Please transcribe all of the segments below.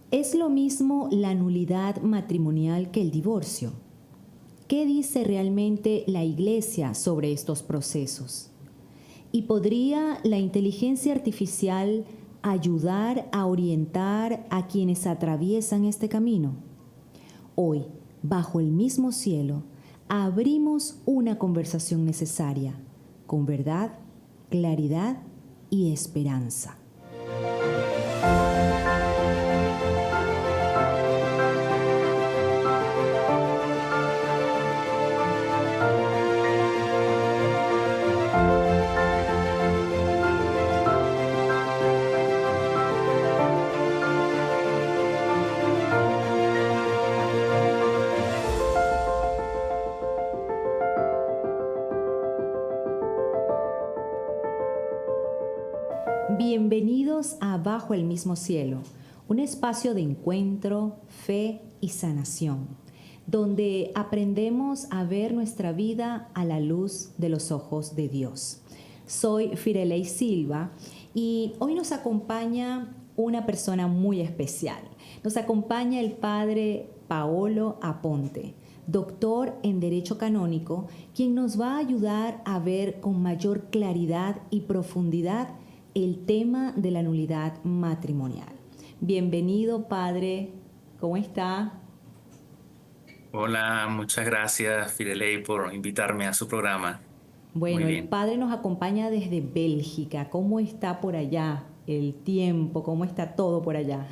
¿Es lo mismo la nulidad matrimonial que el divorcio? ¿Qué dice realmente la Iglesia sobre estos procesos? ¿Y podría la inteligencia artificial ayudar a orientar a quienes atraviesan este camino? Hoy, bajo el mismo cielo, abrimos una conversación necesaria, con verdad, claridad y esperanza. Bienvenidos a Bajo el mismo cielo, un espacio de encuentro, fe y sanación, donde aprendemos a ver nuestra vida a la luz de los ojos de Dios. Soy Firelei Silva y hoy nos acompaña una persona muy especial. Nos acompaña el padre Paolo Aponte, doctor en Derecho Canónico, quien nos va a ayudar a ver con mayor claridad y profundidad el tema de la nulidad matrimonial. Bienvenido, padre. ¿Cómo está? Hola, muchas gracias, Firelei, por invitarme a su programa. Muy Bueno, el bien. padre nos acompaña desde Bélgica. ¿Cómo está por allá el tiempo? ¿Cómo está todo por allá?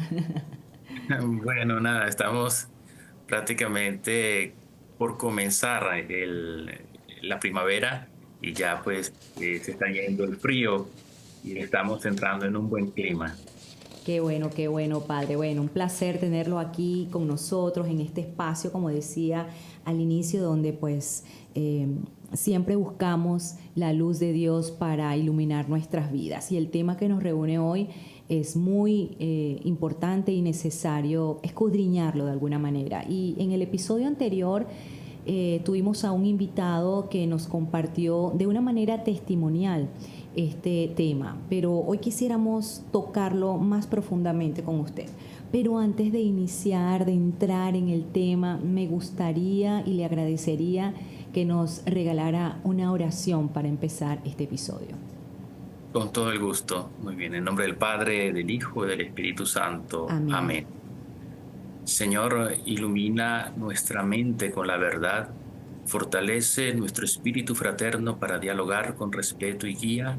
Bueno, nada, estamos prácticamente por comenzar la primavera y ya pues se está yendo el frío y estamos entrando en un buen clima. Qué bueno, padre. Bueno, un placer tenerlo aquí con nosotros en este espacio, como decía al inicio, donde pues siempre buscamos la luz de Dios para iluminar nuestras vidas. Y el tema que nos reúne hoy es muy importante y necesario escudriñarlo de alguna manera. Y en el episodio anterior tuvimos a un invitado que nos compartió de una manera testimonial este tema, pero hoy quisiéramos tocarlo más profundamente con usted. Pero antes de iniciar, de entrar en el tema, me gustaría y le agradecería que nos regalara una oración para empezar este episodio. Con todo el gusto. Muy bien, en nombre del Padre, del Hijo y del Espíritu Santo. Amén. Amén. Señor, ilumina nuestra mente con la verdad, fortalece nuestro espíritu fraterno para dialogar con respeto y guía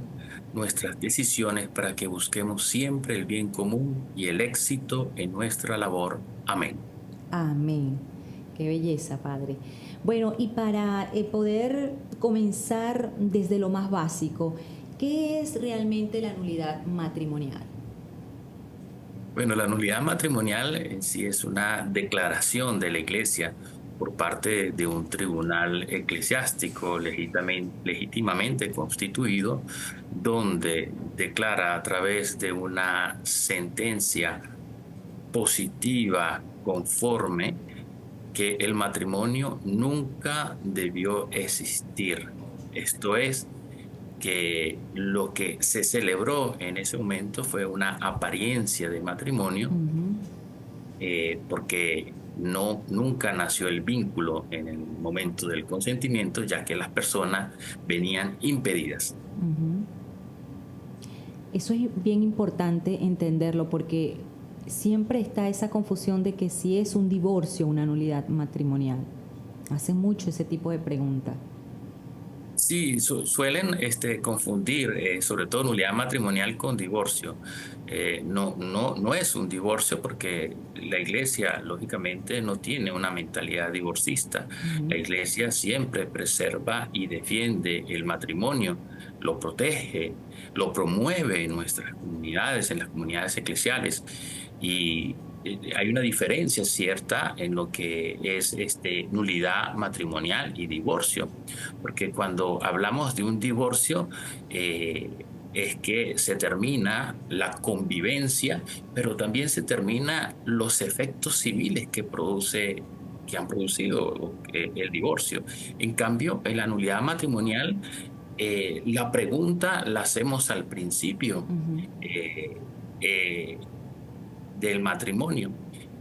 nuestras decisiones para que busquemos siempre el bien común y el éxito en nuestra labor. Amén. Amén. Qué belleza, Padre. Bueno, y para poder comenzar desde lo más básico, ¿qué es realmente la nulidad matrimonial? Bueno, la nulidad matrimonial en sí es una declaración de la Iglesia por parte de un tribunal eclesiástico legítimamente constituido, donde declara a través de una sentencia positiva, conforme, que el matrimonio nunca debió existir. Esto es, que lo que se celebró en ese momento fue una apariencia de matrimonio, Ujú. porque nunca nació el vínculo en el momento del consentimiento, ya que las personas venían impedidas. Ujú. Eso es bien importante entenderlo porque siempre está esa confusión de que si es un divorcio o una nulidad matrimonial. Hacen mucho ese tipo de pregunta. Sí, suelen confundir, sobre todo nulidad matrimonial con divorcio. No es un divorcio porque la iglesia, lógicamente, no tiene una mentalidad divorcista. La Ujú. iglesia siempre preserva y defiende el matrimonio, lo protege, lo promueve en nuestras comunidades, en las comunidades eclesiales. Y hay una diferencia cierta en lo que es nulidad matrimonial y divorcio, porque cuando hablamos de un divorcio, es que se termina la convivencia, pero también se termina los efectos civiles que han producido el divorcio. En cambio, en la nulidad matrimonial, la pregunta la hacemos al principio Ujú. eh, eh, del matrimonio.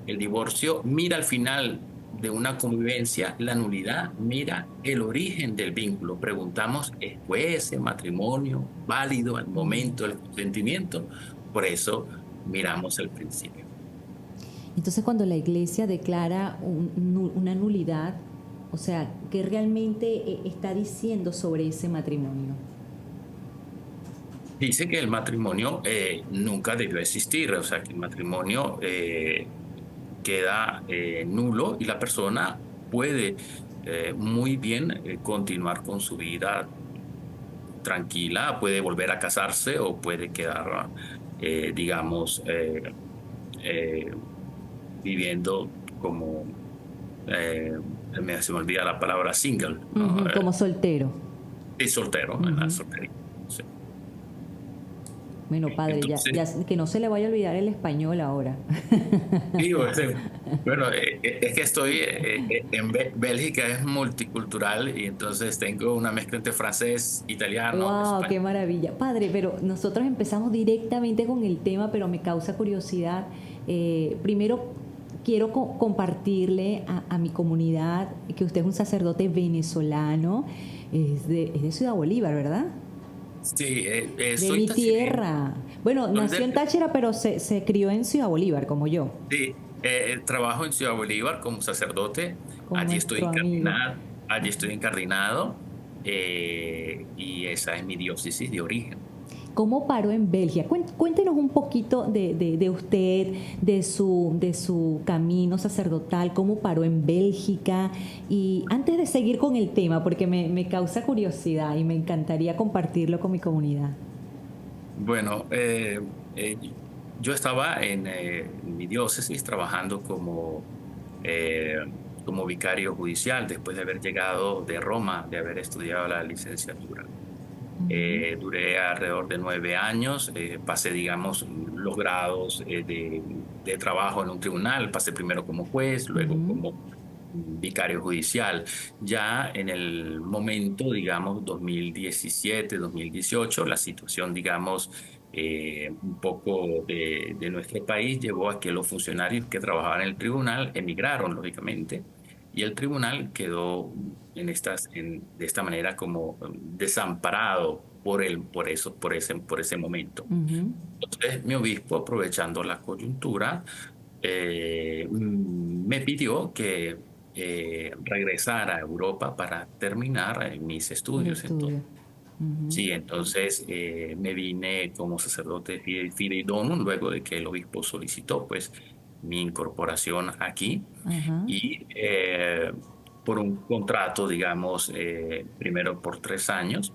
El divorcio mira al final de una convivencia, la nulidad mira el origen del vínculo. Preguntamos, ¿fue ese matrimonio válido al momento del consentimiento? Por eso miramos el principio. Entonces, cuando la iglesia declara una nulidad, o sea, ¿qué realmente está diciendo sobre ese matrimonio? Dice que el matrimonio nunca debió existir, o sea, que el matrimonio queda nulo y la persona puede muy bien continuar con su vida tranquila, puede volver a casarse o puede quedar, digamos, eh, viviendo como, eh, se me olvida la palabra single, ¿no? Ujú, como soltero. Y soltero, en la Ujú. soltería. Sí. Bueno, padre, Entonces, que no se le vaya a olvidar el español ahora. digo, bueno, es que estoy en Bélgica, es multicultural y entonces tengo una mezcla entre francés, italiano, ¡Wow! ¡Qué español. maravilla! Padre, pero nosotros empezamos directamente con el tema, pero me causa curiosidad. Primero, quiero compartirle a mi comunidad que usted es un sacerdote venezolano, es de Ciudad Bolívar, ¿verdad? Sí, De soy mi tachirense. tierra. Bueno, Soy nació en Táchira, pero se crió en Ciudad Bolívar, como yo, sí, trabajo en Ciudad Bolívar como sacerdote. con nuestro amigo. Allí estoy incardinado y esa es mi diócesis de origen. ¿Cómo paró en Bélgica? Cuéntenos un poquito de usted, de su camino sacerdotal, cómo paró en Bélgica. Y antes de seguir con el tema, porque me causa curiosidad y me encantaría compartirlo con mi comunidad. Bueno, eh, yo estaba en mi diócesis trabajando eh, como vicario judicial después de haber llegado de Roma, de haber estudiado la licenciatura. Ujú, Duré alrededor de 9 años, pasé, digamos, los grados de trabajo en un tribunal, pasé primero como juez, luego ujú, como vicario judicial. Ya en el momento, digamos, 2017, 2018, la situación, digamos, un poco de nuestro país llevó a que los funcionarios que trabajaban en el tribunal emigraron, lógicamente, y el tribunal quedó de esta manera como desamparado por ese momento. ujú. Entonces, mi obispo, aprovechando la coyuntura, me pidió que regresara a Europa para terminar mis Los estudios. Entonces, estudios. Ujú, sí, entonces me vine como sacerdote Fidei Donum luego de que el obispo solicitó pues mi incorporación aquí ajá. y por un contrato, digamos, primero por 3 años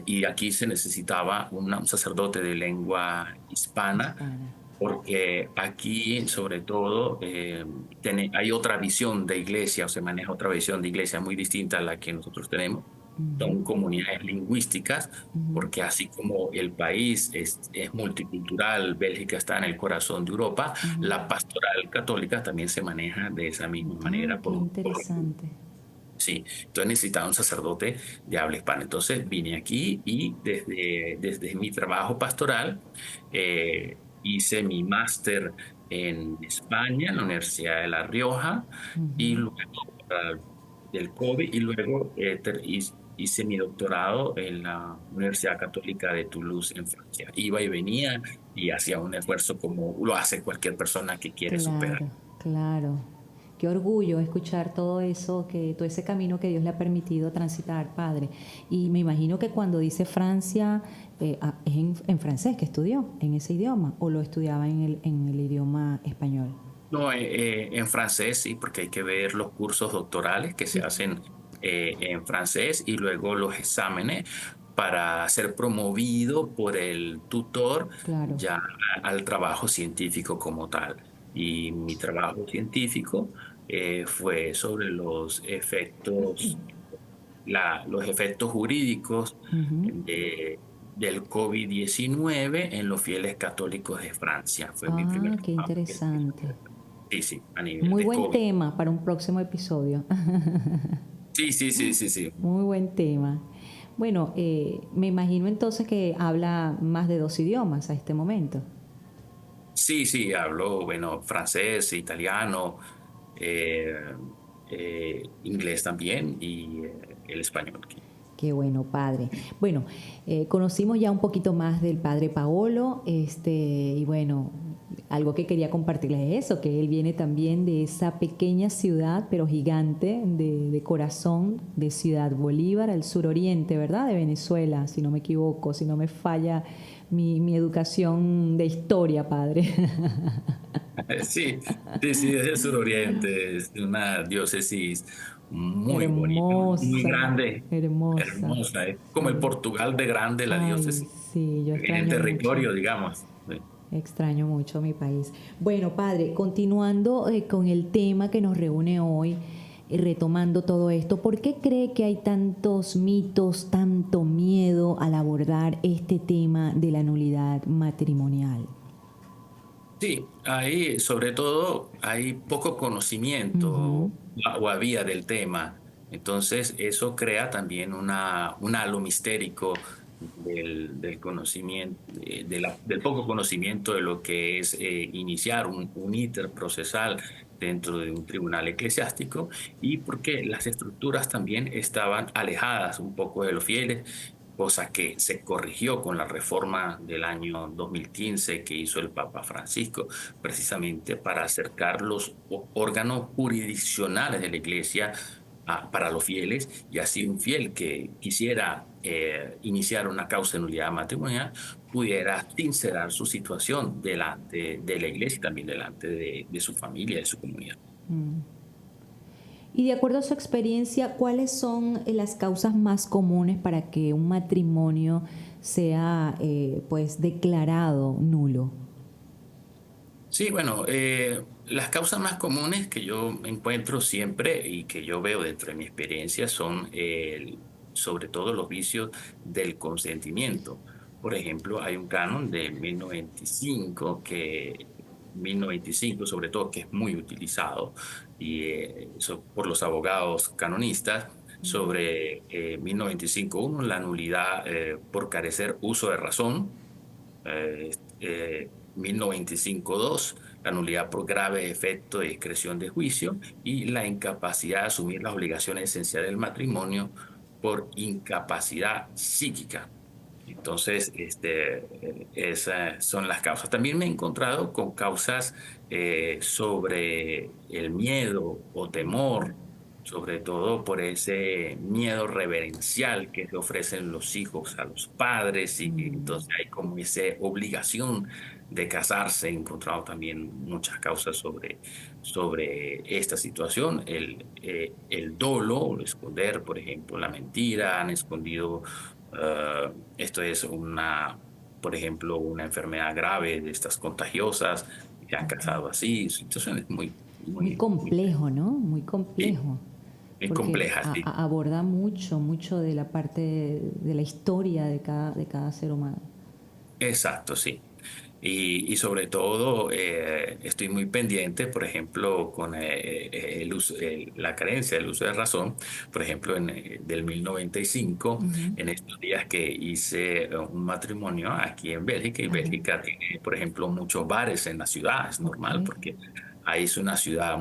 y aquí se necesitaba un sacerdote de lengua hispana, Hispana. porque aquí, sobre todo, hay otra visión de iglesia, o se maneja otra visión de iglesia muy distinta a la que nosotros tenemos. Ujú, Son comunidades lingüísticas, ujú, porque así como el país es multicultural, Bélgica está en el corazón de Europa, ujú. la pastoral católica también se maneja de esa misma Ah, manera. qué interesante. Sí, entonces necesitaba un sacerdote de habla hispana. Entonces vine aquí y desde mi trabajo pastoral hice mi máster en España, en la Universidad de La Rioja, y Ujú. luego del COVID, y luego hice mi doctorado en la Universidad Católica de Toulouse, en Francia. Iba y venía y hacía un esfuerzo como lo hace cualquier persona que quiere superar. Claro, claro. Qué orgullo escuchar todo eso, todo ese camino que Dios le ha permitido transitar, Padre. Y me imagino que cuando dice Francia, es en francés que estudió, en ese idioma, o lo estudiaba en el idioma español. No, en francés sí, porque hay que ver los cursos doctorales que se Sí, hacen en francés y luego los exámenes para ser promovido por el tutor claro. ya al trabajo científico como tal. Y mi trabajo científico fue sobre los efectos jurídicos Ujú. del COVID-19 en los fieles católicos de Francia. Fue mi primer Ah, qué trabajo. interesante. Sí, sí, a nivel Muy de buen COVID. tema para un próximo episodio. Sí, sí, sí, sí, sí. Muy buen tema. Bueno, me imagino entonces que habla más de dos idiomas a este momento. Sí, sí, hablo, bueno, francés, italiano, eh, inglés también y el español. Qué bueno, padre. Bueno, conocimos ya un poquito más del padre Paolo, y bueno, algo que quería compartirles es eso, que él viene también de esa pequeña ciudad, pero gigante, de corazón, de Ciudad Bolívar, al suroriente, ¿verdad? De Venezuela, si no me equivoco, si no me falla mi educación de historia, padre. Sí, sí, sí, es el suroriente, es una diócesis muy bonita, muy Hermosa, grande, hermosa. hermosa, es como el Sí. Portugal de grande, la Ay, diócesis, sí, yo en extraño mucho. territorio, digamos. Sí. Extraño mucho mi país. Bueno, padre, continuando con el tema que nos reúne hoy, retomando todo esto, ¿por qué cree que hay tantos mitos, tanto miedo al abordar este tema de la nulidad matrimonial? Sí, hay, sobre todo, hay poco conocimiento Ujú, o había del tema. Entonces, eso crea también un halo mistérico del conocimiento, del poco conocimiento de lo que es iniciar un íter procesal dentro de un tribunal eclesiástico y porque las estructuras también estaban alejadas un poco de los fieles, cosa que se corrigió con la reforma del año 2015 que hizo el Papa Francisco, precisamente para acercar los órganos jurisdiccionales de la Iglesia para los fieles, y así un fiel que quisiera iniciar una causa de nulidad matrimonial pudiera sincerar su situación delante de la Iglesia y también delante de su familia, de su comunidad. mm. Y de acuerdo a su experiencia, ¿cuáles son las causas más comunes para que un matrimonio sea pues declarado nulo? Sí, bueno, las causas más comunes que yo encuentro siempre y que yo veo dentro de mi experiencia son sobre todo los vicios del consentimiento. Por ejemplo, hay un canon de 1095 1095 sobre todo, que es muy utilizado por los abogados canonistas sobre 1095.1, la nulidad por carecer uso de razón. 1095.2, la nulidad por grave defecto de discreción de juicio y la incapacidad de asumir las obligaciones esenciales del matrimonio por incapacidad psíquica. Entonces, esas son las causas. También me he encontrado con causas sobre el miedo o temor, sobre todo por ese miedo reverencial que le ofrecen los hijos a los padres, y entonces hay como esa obligación de casarse. He encontrado también muchas causas sobre esta situación, el dolo, esconder, por ejemplo, la mentira, han escondido. Esto es por ejemplo, una enfermedad grave de estas contagiosas, se han casado así, situaciones Muy muy, complejo, ¿no? Muy sí, complejo, muy porque complejas, sí. aborda mucho, mucho de la parte de la historia de cada ser humano. Exacto, sí. Y sobre todo, estoy muy pendiente, por ejemplo, con la carencia del uso de razón, por ejemplo, del 1095, Ujú. en estos días que hice un matrimonio aquí en Bélgica, y Ajá. Bélgica tiene, por ejemplo, muchos bares en la ciudad, es Ok. normal, porque ahí es una ciudad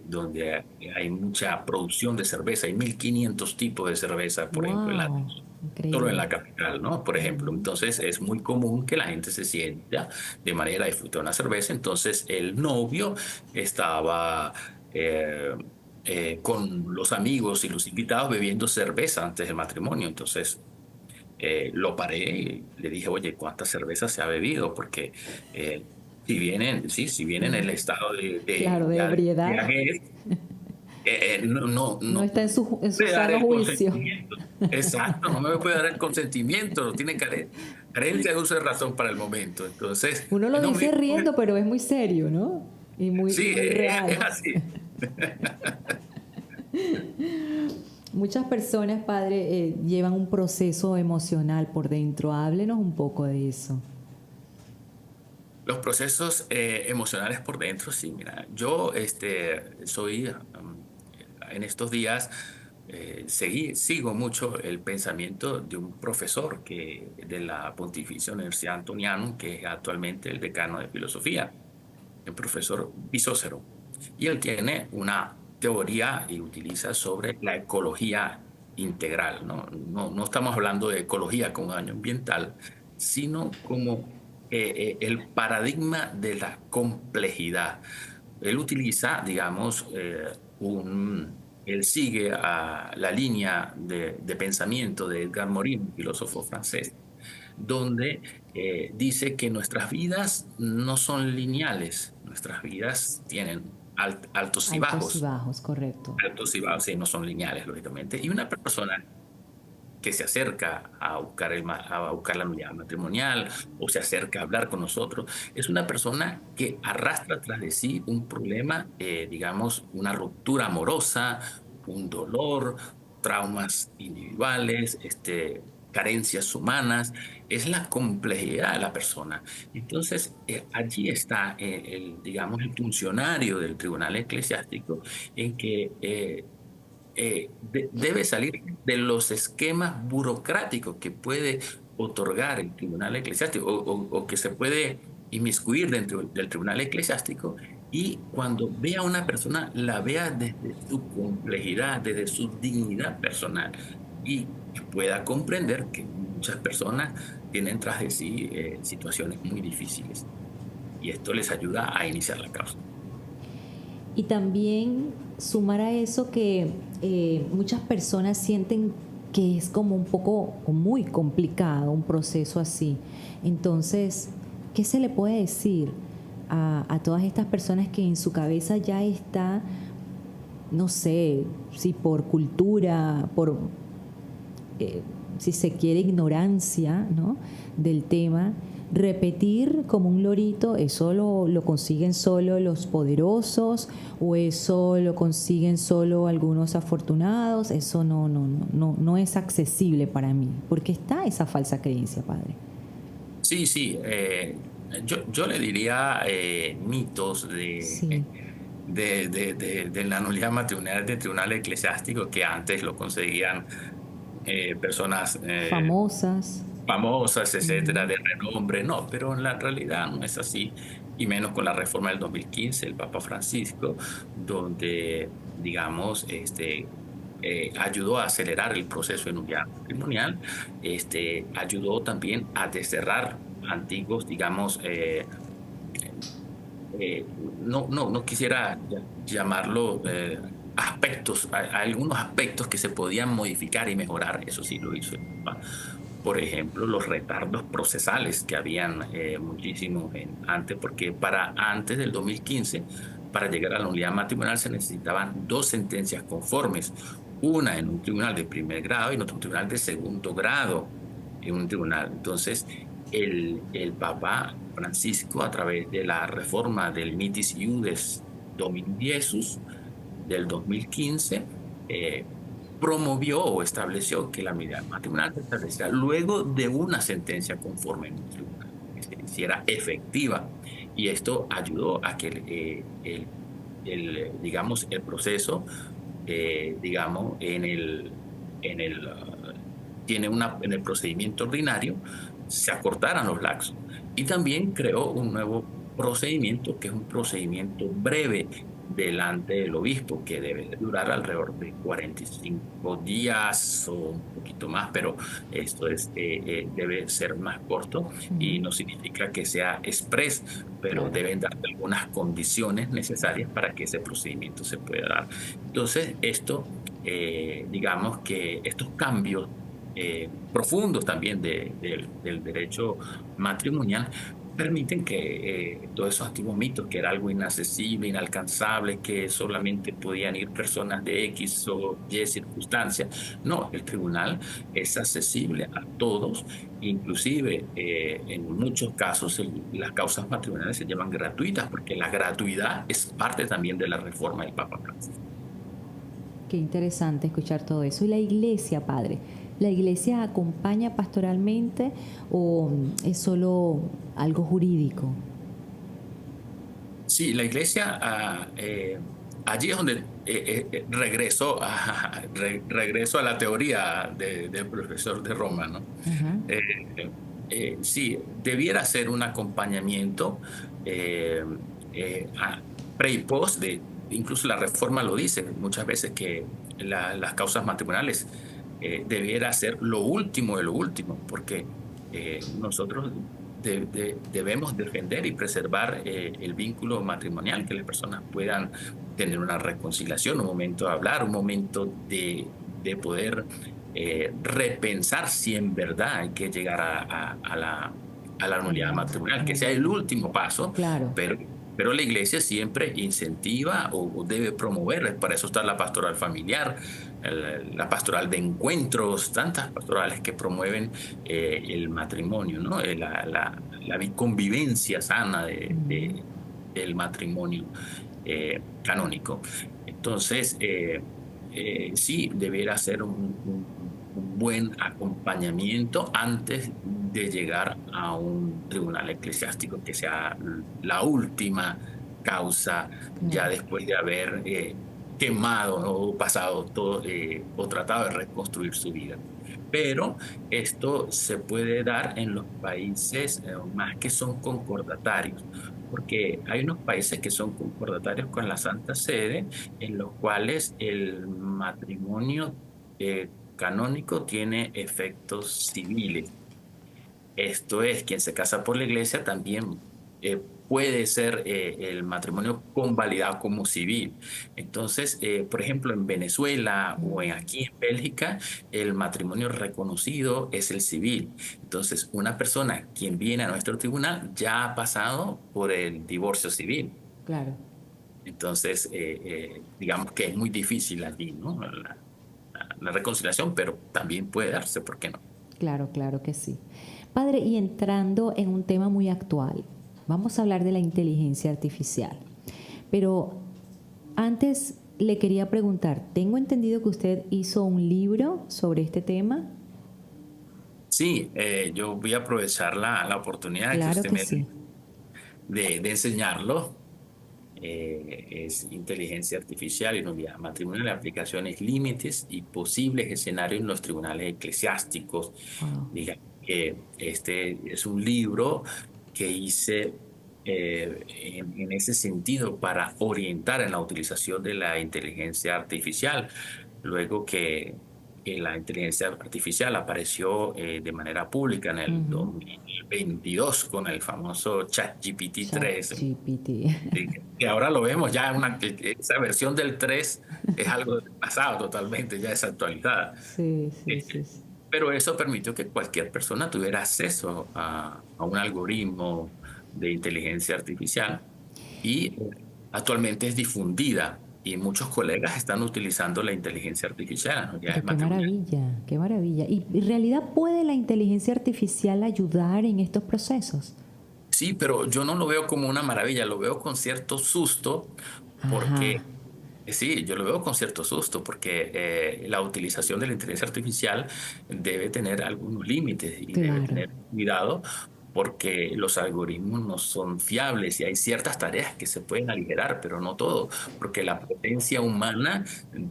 donde hay mucha producción de cerveza, hay 1500 tipos de cerveza, por ejemplo, Wow. solo en Increíble. la capital, ¿no? Por ejemplo, entonces es muy común que la gente se sienta de manera a disfrutar una cerveza. Entonces el novio estaba con los amigos y los invitados bebiendo cerveza antes del matrimonio. Entonces lo paré y le dije, oye, ¿cuántas cervezas se ha bebido? Porque si bien en el estado Claro, de de ebriedad. embriaguez, No no está en su puede dar sano el juicio. consentimiento. Exacto, no me puede dar el consentimiento, no tiene carencia de uso de razón para el momento. Entonces, Uno lo no me dice dijo, riendo, pero es muy serio, ¿no? Y sí, muy es real. así. Muchas personas, padre, llevan un proceso emocional por dentro. Háblenos un poco de eso. Los procesos emocionales por dentro, sí, mira, yo soy en estos días sigo mucho el pensamiento de un profesor de la Pontificia Universidad Antonianum, que es actualmente el decano de filosofía, el profesor Bisócero. Y él tiene una teoría y utiliza sobre la ecología integral, ¿no? No estamos hablando de ecología como daño ambiental, sino como el paradigma de la complejidad. Él utiliza, digamos, él sigue a la línea de pensamiento de Edgar Morin, un filósofo francés, donde dice que nuestras vidas no son lineales, nuestras vidas tienen Altos y bajos, correcto. altos y bajos, sí, no son lineales, lógicamente. Y una persona que se acerca a buscar la unidad matrimonial o se acerca a hablar con nosotros, es una persona que arrastra tras de sí un problema, digamos, una ruptura amorosa, un dolor, traumas individuales, carencias humanas, es la complejidad de la persona. Entonces, allí está, digamos, el funcionario del tribunal eclesiástico en que debe salir de los esquemas burocráticos que puede otorgar el tribunal eclesiástico o que se puede inmiscuir dentro del tribunal eclesiástico, y cuando vea a una persona la vea desde su complejidad, desde su dignidad personal, y pueda comprender que muchas personas tienen tras de sí situaciones muy difíciles, y esto les ayuda a iniciar la causa. Y también sumar a eso que muchas personas sienten que es como un poco o muy complicado un proceso así. Entonces, ¿qué se le puede decir a todas estas personas que en su cabeza ya está, no sé, si por cultura, por si se quiere, ignorancia, ¿no?, del tema, repetir como un lorito, eso lo consiguen solo los poderosos o eso lo consiguen solo algunos afortunados? Eso no es accesible para mí, porque está esa falsa creencia, padre. Sí, sí. Yo le diría mitos Sí, de la nulidad matrimonial del tribunal eclesiástico que antes lo conseguían personas famosas. famosas, etcétera, Ujú. de renombre. No, pero en la realidad no es así, y menos con la reforma del 2015, el Papa Francisco, donde, digamos, ayudó a acelerar el proceso de nulidad matrimonial, ayudó también a desterrar antiguos, digamos, no quisiera llamarlo aspectos, hay algunos aspectos que se podían modificar y mejorar, eso sí lo hizo el Papa. Por ejemplo, los retardos procesales que habían muchísimos antes, porque para antes del 2015, para llegar a la nulidad matrimonial se necesitaban dos sentencias conformes, una en un tribunal de primer grado y en otro tribunal de segundo grado, en un tribunal. Entonces, el Papa Francisco, a través de la reforma del Mitis Iudes Domini Jesus del 2015, promovió o estableció que la unidad matrimonial se estableciera luego de una sentencia conforme en un tribunal, que se hiciera efectiva. Y esto ayudó a que digamos, el proceso, digamos, en el procedimiento ordinario se acortaran los lapsos. Y también creó un nuevo procedimiento, que es un procedimiento breve delante del obispo, que debe durar alrededor de 45 días o un poquito más, pero debe ser más corto, y Ujú. no significa que sea express, pero Claro. deben dar algunas condiciones necesarias para que ese procedimiento se pueda dar. Entonces, digamos que estos cambios profundos también del derecho matrimonial permiten que todos esos antiguos mitos, que era algo inaccesible, inalcanzable, que solamente podían ir personas de X o Y circunstancias, no, el tribunal es accesible a todos, inclusive en muchos casos las causas matrimoniales se llaman gratuitas, porque la gratuidad es parte también de la reforma del Papa Francisco. Qué interesante escuchar todo eso. ¿Y la iglesia, padre? ¿La iglesia acompaña pastoralmente o es solo algo jurídico? Sí, la iglesia allí es donde regreso a la teoría del profesor de Roma, ¿no? Ajá. Eh, sí, debiera ser un acompañamiento eh, pre y post, incluso la reforma lo dice muchas veces que las causas matrimoniales debiera ser lo último de lo último, porque nosotros debemos defender y preservar el vínculo matrimonial, que las personas puedan tener una reconciliación, un momento de hablar, un momento de poder repensar si en verdad hay que llegar a la nulidad matrimonial, que sea el último paso, Claro. pero, pero la iglesia siempre incentiva o debe promover, para eso está la pastoral familiar, la pastoral de encuentros, tantas pastorales que promueven el matrimonio, ¿no? La convivencia sana Ujú. del matrimonio canónico. Entonces, sí, debiera ser un buen acompañamiento antes de llegar a un tribunal eclesiástico que sea la última causa, ya Claro. después de haber quemado, ¿no? O pasado todo o tratado de reconstruir su vida. Pero esto se puede dar en los países más que son concordatarios, porque hay unos países que son concordatarios con la Santa Sede, en los cuales el matrimonio canónico tiene efectos civiles. Esto es, quien se casa por la iglesia también puede ser el matrimonio convalidado como civil. Entonces, por ejemplo, en Venezuela o aquí en Bélgica, el matrimonio reconocido es el civil. Entonces, una persona quien viene a nuestro tribunal ya ha pasado por el divorcio civil. Claro. Entonces, digamos que es muy difícil allí, ¿no? La reconciliación, pero también puede darse, ¿por qué no? Claro, claro que sí. Padre, y entrando en un tema muy actual, vamos a hablar de la inteligencia artificial. Pero antes le quería preguntar, tengo entendido que usted hizo un libro sobre este tema. Sí, yo voy a aprovechar la oportunidad que Claro usted que me da sí. de enseñarlo. Es inteligencia artificial y nulidad matrimonial, aplicaciones, límites y posibles escenarios en los tribunales eclesiásticos. Wow. Diga que este es un libro que hice en ese sentido para orientar en la utilización de la inteligencia artificial, luego que la inteligencia artificial apareció de manera pública en el Ujú. 2022 con el famoso ChatGPT Chat 3. GPT. Sí, que ahora lo vemos ya, que esa versión del 3 es algo del pasado totalmente, ya es actualizada. Sí, sí, sí, Este, sí. pero eso permitió que cualquier persona tuviera acceso a un algoritmo de inteligencia artificial y actualmente es difundida y muchos colegas están utilizando la inteligencia artificial, ¿no? Ya es Pero qué matrimonial. maravilla, qué maravilla. ¿Y en realidad puede la inteligencia artificial ayudar en estos procesos? Sí, pero yo no lo veo como una maravilla, lo veo con cierto susto porque Ajá, sí, yo lo veo con cierto susto porque la utilización de la inteligencia artificial debe tener algunos límites y debe claro. tener cuidado porque los algoritmos no son fiables y hay ciertas tareas que se pueden aligerar, pero no todo, porque la presencia humana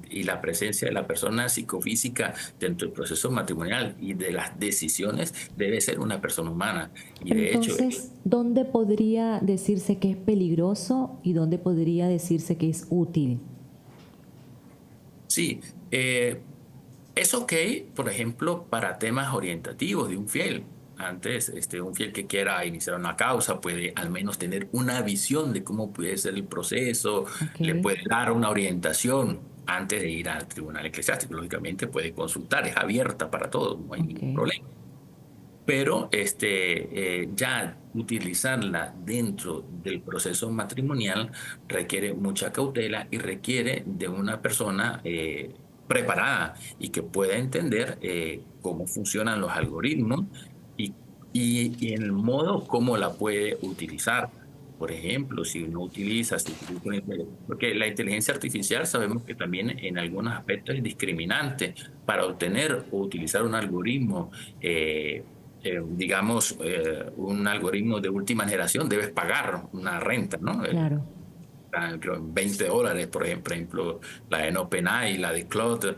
y la presencia de la persona psicofísica dentro del proceso matrimonial y de las decisiones debe ser una persona humana. Y de hecho, Entonces, ¿dónde podría decirse que es peligroso y dónde podría decirse que es útil? sí, es ok, por ejemplo, para temas orientativos de un fiel. Antes, un fiel que quiera iniciar una causa puede al menos tener una visión de cómo puede ser el proceso, Ok. le puede dar una orientación antes de ir al tribunal eclesiástico. Lógicamente puede consultar, es abierta para todos, no hay Ok. ningún problema. Pero ya utilizarla dentro del proceso matrimonial requiere mucha cautela y requiere de una persona preparada y que pueda entender cómo funcionan los algoritmos y, y en el modo cómo la puede utilizar. Por ejemplo, si uno utiliza, porque la inteligencia artificial sabemos que también en algunos aspectos es discriminante para obtener o utilizar un algoritmo. Un algoritmo de última generación, debes pagar una renta, ¿no? Claro. están, creo, en $20, por ejemplo, la de OpenAI, la de Claude,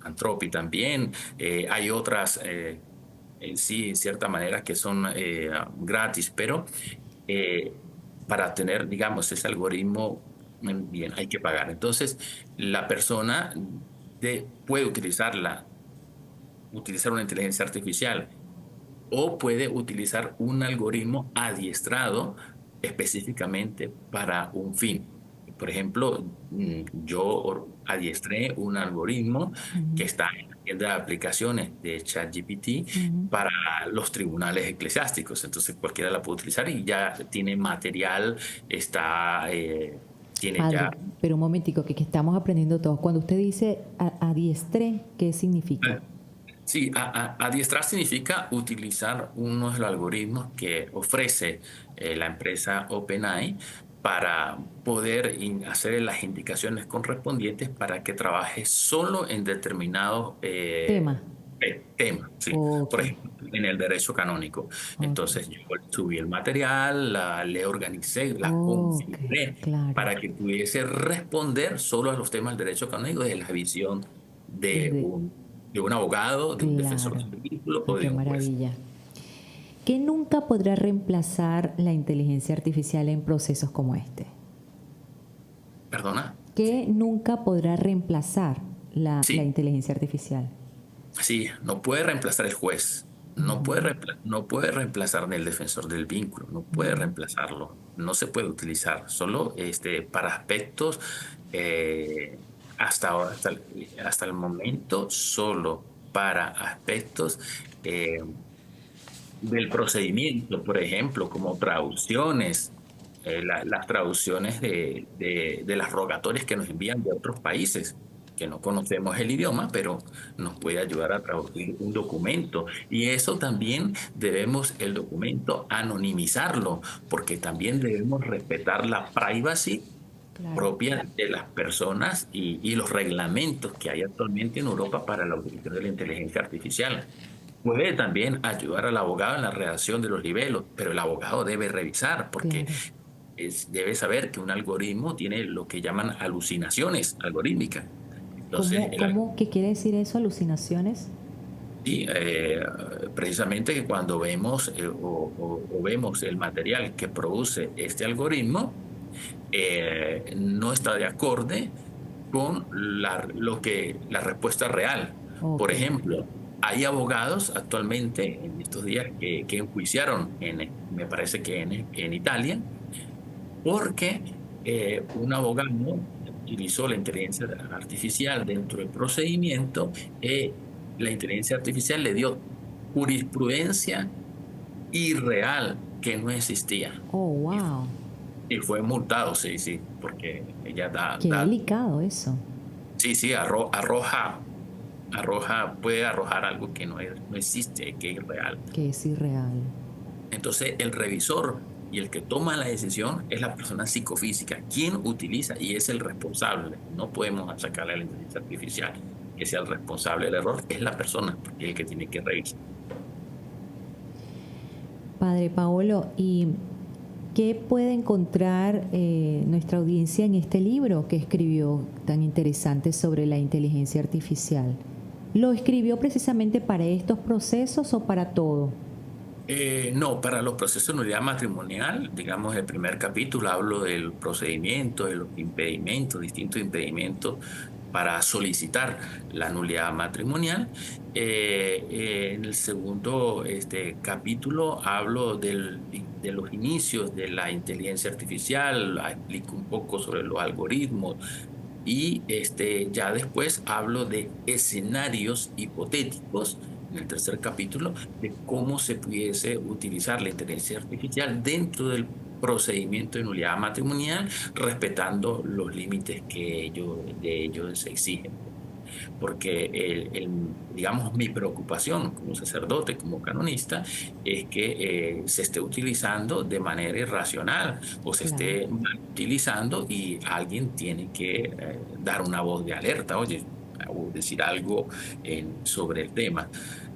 Anthropic también. Hay otras, sí, en cierta manera, que son gratis, pero eh, para tener, digamos, ese algoritmo, bien, hay que pagar. Entonces, la persona puede utilizar una inteligencia artificial o puede utilizar un algoritmo adiestrado específicamente para un fin. Por ejemplo, yo adiestré un algoritmo que Ujú, está en la tienda de aplicaciones de ChatGPT ujú. para los tribunales eclesiásticos. Entonces cualquiera la puede utilizar y ya tiene material, tiene Padre, ya. pero un momentico, que estamos aprendiendo todos. Cuando usted dice adiestré, ¿qué significa? Sí, adiestrar significa utilizar uno de los algoritmos que ofrece la empresa OpenAI para poder hacer las indicaciones correspondientes para que trabaje solo en determinados Tema. temas, ¿sí? Ok, Por ejemplo, en el derecho canónico. ok, Entonces, yo subí el material, le organicé, la ok, configuré claro. para que pudiese responder solo a los temas del derecho canónico desde la visión de Desde, un abogado, de un defensor claro. del título Ah, o de qué un juez. maravilla. ¿Qué nunca podrá reemplazar la inteligencia artificial en procesos como este? ¿Perdona? ¿Qué nunca podrá reemplazar la Sí, inteligencia artificial? sí, no puede reemplazar el juez, Ujú, no puede reemplazar el defensor del vínculo, no puede ujú. reemplazarlo, no se puede utilizar, solo para aspectos, eh, hasta ahora, hasta el momento, solo para aspectos eh, del procedimiento, por ejemplo, como traducciones, las traducciones de las rogatorias que nos envían de otros países, que no conocemos el idioma, pero nos puede ayudar a traducir un documento. Y eso también debemos el documento anonimizarlo, porque también debemos respetar la privacy Claro. propia de las personas y los reglamentos que hay actualmente en Europa para la utilización de la inteligencia artificial. Puede también ayudar al abogado en la redacción de los libelos, pero el abogado debe revisar porque Claro. debe saber que un algoritmo tiene lo que llaman alucinaciones algorítmicas. Entonces, ¿Qué quiere decir eso? ¿Alucinaciones? sí, precisamente que cuando vemos o vemos el material que produce este algoritmo, no está de acorde con la respuesta real. Por Ok. ejemplo, hay abogados actualmente en estos días que enjuiciaron, me parece que en Italia, porque un abogado utilizó la inteligencia artificial dentro del procedimiento. La inteligencia artificial le dio jurisprudencia irreal que no existía. Oh, Y, wow. y fue multado, sí, sí, porque ella Qué delicado eso. sí, sí, puede arrojar algo que no existe, que es irreal. Que es irreal. Entonces, el revisor y el que toma la decisión es la persona psicofísica, quien utiliza y es el responsable. No podemos achacarle a la inteligencia artificial que sea el responsable del error, es la persona, porque es el que tiene que revisar. Padre Paolo, ¿y qué puede encontrar nuestra audiencia en este libro que escribió tan interesante sobre la inteligencia artificial? ¿Lo escribió precisamente para estos procesos o para todo? No, para los procesos de nulidad matrimonial, digamos, el primer capítulo hablo del procedimiento, de los impedimentos, distintos impedimentos para solicitar la nulidad matrimonial. En el segundo capítulo hablo de los inicios de la inteligencia artificial, explico un poco sobre los algoritmos y ya después hablo de escenarios hipotéticos en el tercer capítulo de cómo se pudiese utilizar la inteligencia artificial dentro del procedimiento de nulidad matrimonial, respetando los límites que de ellos se exigen. Porque, digamos, mi preocupación como sacerdote, como canonista, es que se esté utilizando de manera irracional o se Claro. esté mal utilizando y alguien tiene que dar una voz de alerta, oye, o decir algo sobre el tema.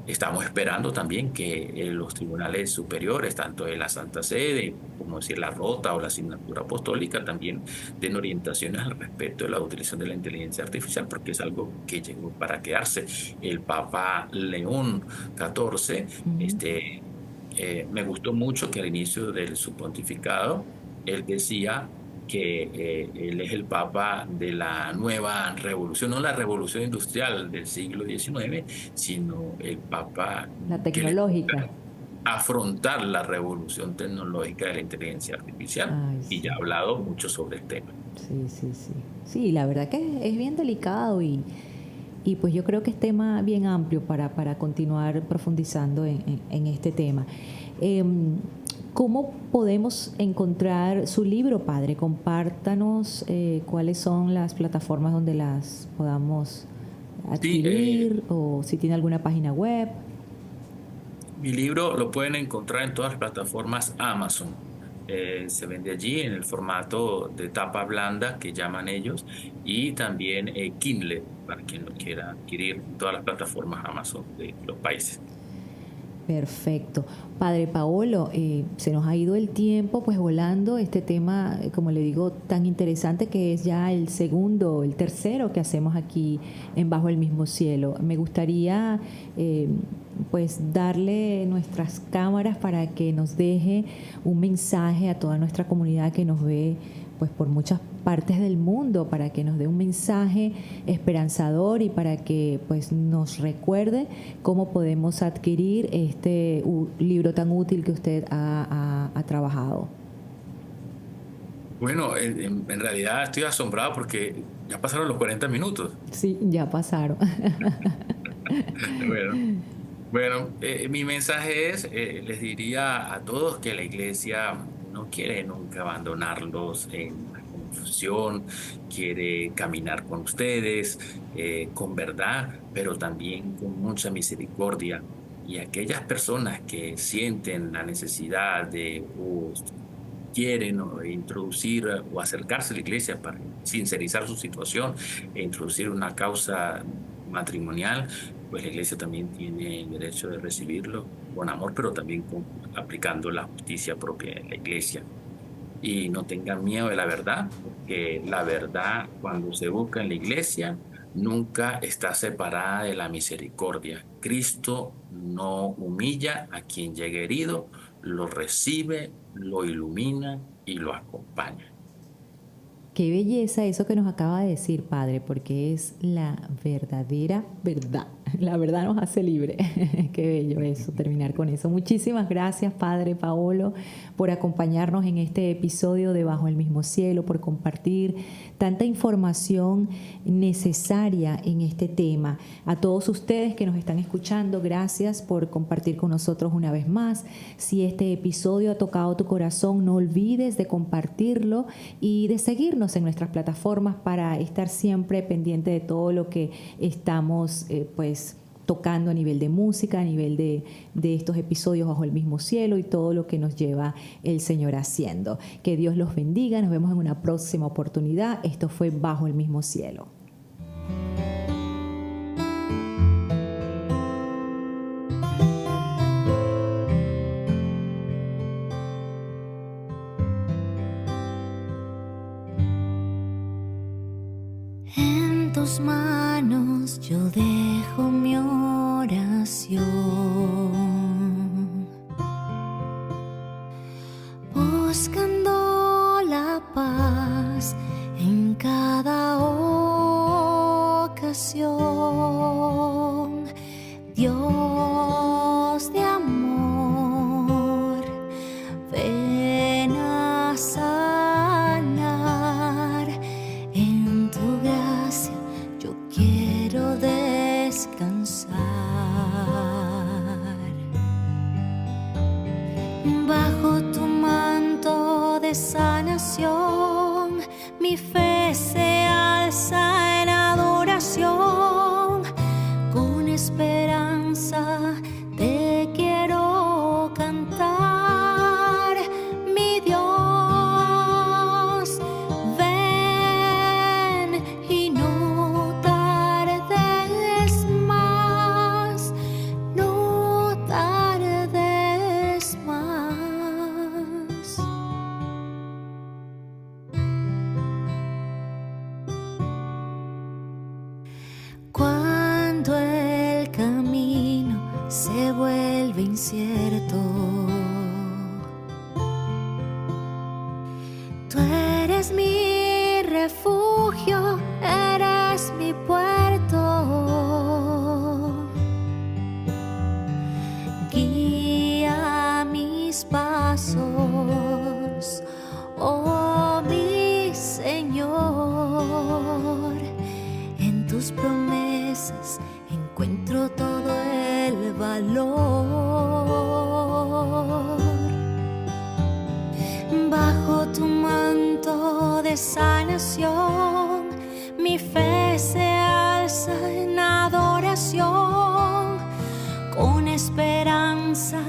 Estamos esperando también que los tribunales superiores, tanto de la Santa Sede, como decir la Rota o la Asignatura Apostólica, también den orientaciones al respecto de la utilización de la inteligencia artificial, porque es algo que llegó para quedarse. El Papa León XIV, Ujú. me gustó mucho que al inicio de su pontificado, él decía que él es el papa de la nueva revolución, no la revolución industrial del siglo XIX, sino el papa La que le tecnológica. toca afrontar la revolución tecnológica de la inteligencia artificial. Ay, Y ya sí. ha hablado mucho sobre el tema. Sí, sí, sí. Sí, la verdad que es bien delicado y pues yo creo que es tema bien amplio para continuar profundizando en este tema. Em, ¿Cómo podemos encontrar su libro, padre? Compártanos cuáles son las plataformas donde las podamos Sí, adquirir o si tiene alguna página web. mi libro lo pueden encontrar en todas las plataformas Amazon. Se vende allí en el formato de tapa blanda que llaman ellos, y también Kindle para quien lo quiera adquirir en todas las plataformas Amazon de los países. Perfecto. Padre Paolo, se nos ha ido el tiempo pues volando este tema, como le digo, tan interesante que es ya el segundo, el tercero que hacemos aquí en Bajo el Mismo Cielo. Me gustaría pues darle nuestras cámaras para que nos deje un mensaje a toda nuestra comunidad que nos ve pues por muchas partes del mundo, para que nos dé un mensaje esperanzador y para que pues nos recuerde cómo podemos adquirir este libro tan útil que usted ha trabajado. Bueno, en realidad estoy asombrado porque ya pasaron los 40 minutos. Sí, ya pasaron. Bueno, mi mensaje es, les diría a todos que la iglesia no quiere nunca abandonarlos en la confusión, quiere caminar con ustedes, con verdad, pero también con mucha misericordia. Y aquellas personas que sienten la necesidad de o quieren introducir o acercarse a la iglesia para sincerizar su situación e introducir una causa matrimonial, pues la iglesia también tiene el derecho de recibirlo con amor, pero también aplicando la justicia propia de la iglesia. Y no tengan miedo de la verdad, porque la verdad, cuando se busca en la iglesia, nunca está separada de la misericordia. Cristo no humilla a quien llegue herido, lo recibe, lo ilumina y lo acompaña. Qué belleza eso que nos acaba de decir, Padre, porque es la verdadera verdad. La verdad nos hace libre. Qué bello eso, terminar con eso. Muchísimas gracias, Padre Paolo, por acompañarnos en este episodio de Bajo el Mismo Cielo, por compartir tanta información necesaria en este tema. A todos ustedes que nos están escuchando, gracias por compartir con nosotros una vez más. Si este episodio ha tocado tu corazón, no olvides de compartirlo y de seguirnos en nuestras plataformas para estar siempre pendiente de todo lo que estamos pues tocando a nivel de música, a nivel de estos episodios Bajo el Mismo Cielo y todo lo que nos lleva el Señor haciendo. Que Dios los bendiga, nos vemos en una próxima oportunidad. Esto fue Bajo el Mismo Cielo. En tus manos yo dejo mi oración, buscando la paz en cada ocasión. Dios de amor, ven a sanar. En tu gracia yo quiero descansar. Bajo tu manto de sanación, mi fe se alza en adoración. Con esperanza te quiero cantar, mi Dios. Ven y no tardes más, no sanación. Mi fe se alza en adoración. Con esperanza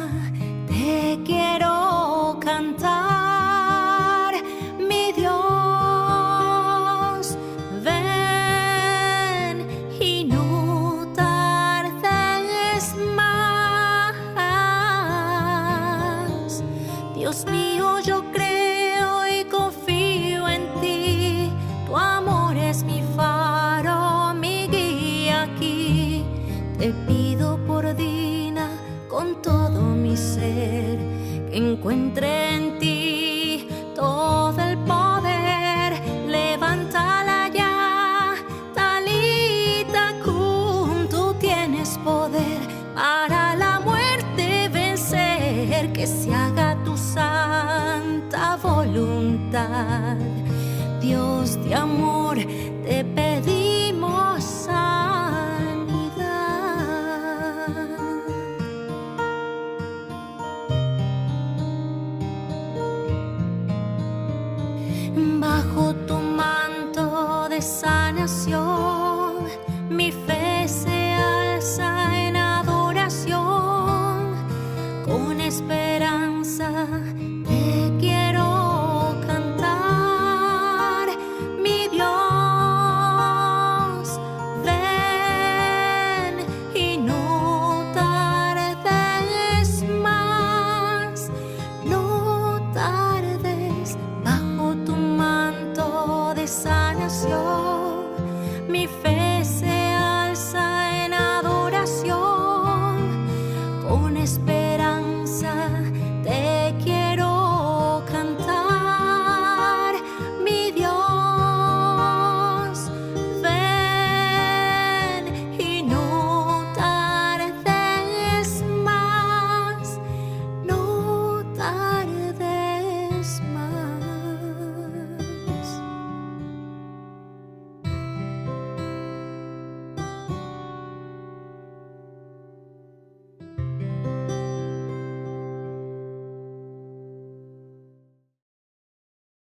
te quiero cantar, mi Dios. Ven y no tardes más. Dios mío, yo creo y confío en ti. Tu amor es mi faro, mi guía aquí. Te pido por Dina con todo mi ser, que encuentre en ti todo el poder. Levántala ya, Talita Kum, tú tienes poder para la muerte vencer. Que se haga tu santa voluntad. Dios de amor, te pedimos sanidad. Bajo tu manto de sanación